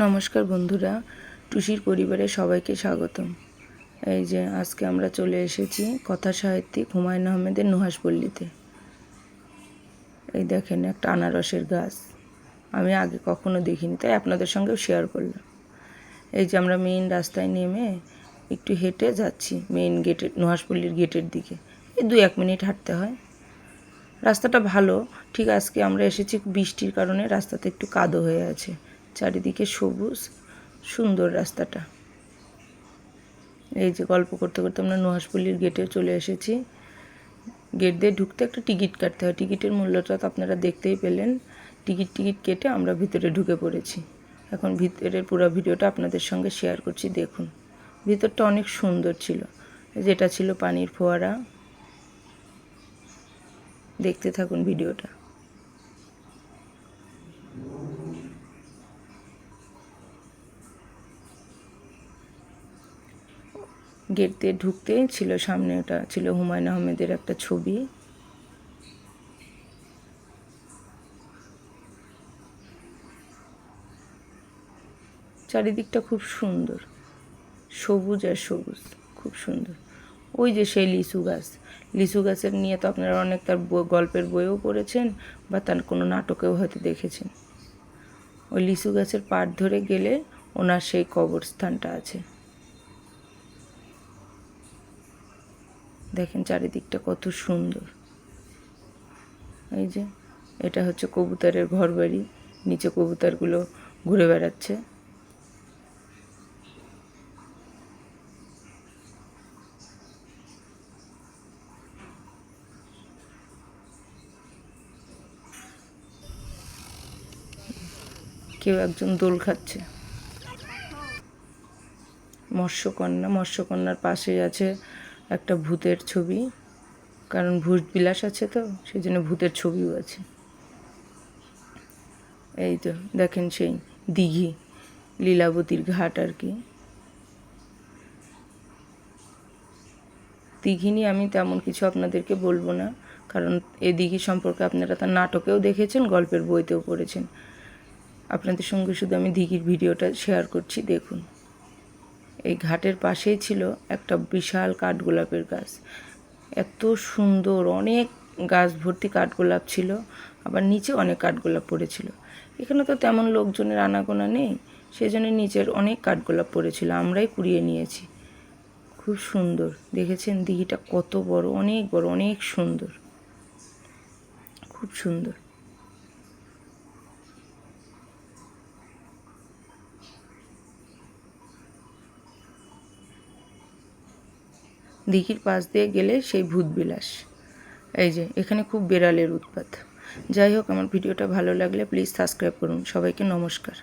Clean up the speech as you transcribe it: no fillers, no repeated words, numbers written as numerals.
নমস্কার বন্ধুরা, টুসির পরিবারে সবাইকে স্বাগতম। এই যে আজকে আমরা চলে এসেছি কথা সাহিত্যিক হুমায়ুন আহমেদের নুহাশপল্লীতে। এই দেখেন একটা আনারসের গাছ, আমি আগে কখনো দেখিনি, তাই আপনাদের সঙ্গেও শেয়ার করলাম। এই যে আমরা মেইন রাস্তায় নেমে একটু হেঁটে যাচ্ছি মেইন গেটের, নুহাশপল্লীর গেটের দিকে। এই 2-1 মিনিট হাঁটতে হয়। রাস্তাটা ভালো, ঠিক আজকে আমরা এসেছি বৃষ্টির কারণে রাস্তাতে একটু কাদো হয়ে আছে, চারিদিকে সবুজ, সুন্দর রাস্তাটা। এই যে গল্প করতে করতে আমরা নুহাশপল্লীর গেটে চলে এসেছি। গেট দিয়ে ঢুকতে একটা টিকিট কাটতে হয়, টিকিটের মূল্যটা তো আপনারা দেখতেই পেলেন। টিকিট কেটে আমরা ভিতরে ঢুকে পড়েছি। এখন ভিতরের পুরো ভিডিওটা আপনাদের সঙ্গে শেয়ার করছি, দেখুন। ভিতরটা অনেক সুন্দর ছিল, যেটা ছিল পানির ফোয়ারা। দেখতে থাকুন ভিডিওটা। গেট দিয়ে ঢুকতে ছিল সামনে, ওটা ছিল হুমায়ুন আহমেদের একটা ছবি। চারিদিকটা খুব সুন্দর, সবুজ আর সবুজ, খুব সুন্দর। ওই যে সেই লিচু গাছের নিয়ে তো আপনারা অনেক তার গল্পের বইও পড়েছেন বা তার কোনো নাটকেও হয়তো দেখেছেন। ওই লিচু গাছের পাড় ধরে গেলে ওনার সেই কবরস্থানটা আছে। দেখেন চারিদিকটা কত সুন্দর। এই যে এটা হচ্ছে কবুতরের ঘর বাড়ি, নিচে কবুতরগুলো ঘুরে বেড়াচ্ছে। কেউ একজন দোল খাচ্ছে। মৎস্যকন্যার পাশেই আছে একটা ভূতের ছবি, কারণ ভূত বিলাস আছে তো সেই জন্য ভূতের ছবিও আছে। এই তো দেখেন সেই দিঘি, লীলাবতীর ঘাট আর কি। দিঘি নিয়ে আমি তেমন কিছু আপনাদেরকে বলবো না, কারণ এই দিঘি সম্পর্কে আপনারা তার নাটকেও দেখেছেন, গল্পের বইতেও পড়েছেন। আপনাদের সঙ্গে শুধু আমি দিঘির ভিডিওটা শেয়ার করছি, দেখুন। এই ঘাটের পাশেই ছিল একটা বিশাল কাঠগোলাপের গাছ, এত সুন্দর, অনেক গাছ ভর্তি কাঠগোলাপ ছিল, আবার নিচে অনেক কাঠগোলাপ পড়েছিল। এখানে তো তেমন লোকজনের আনাগোনা নেই, সেই জন্য নিচের অনেক কাঠগোলাপ পড়েছিল, আমরাই কুড়িয়ে নিয়েছি। খুব সুন্দর, দেখেছেন দিঘিটা কত বড়, অনেক বড়, অনেক সুন্দর, খুব সুন্দর। দিঘির পাশ দিয়ে গেলে সেই ভূতবিলাস। এই যে এখানে খুব বেড়ালের উৎপাত। যাই হোক, আমার ভিডিওটা ভালো লাগলে প্লিজ সাবস্ক্রাইব করুন। সবাইকে নমস্কার।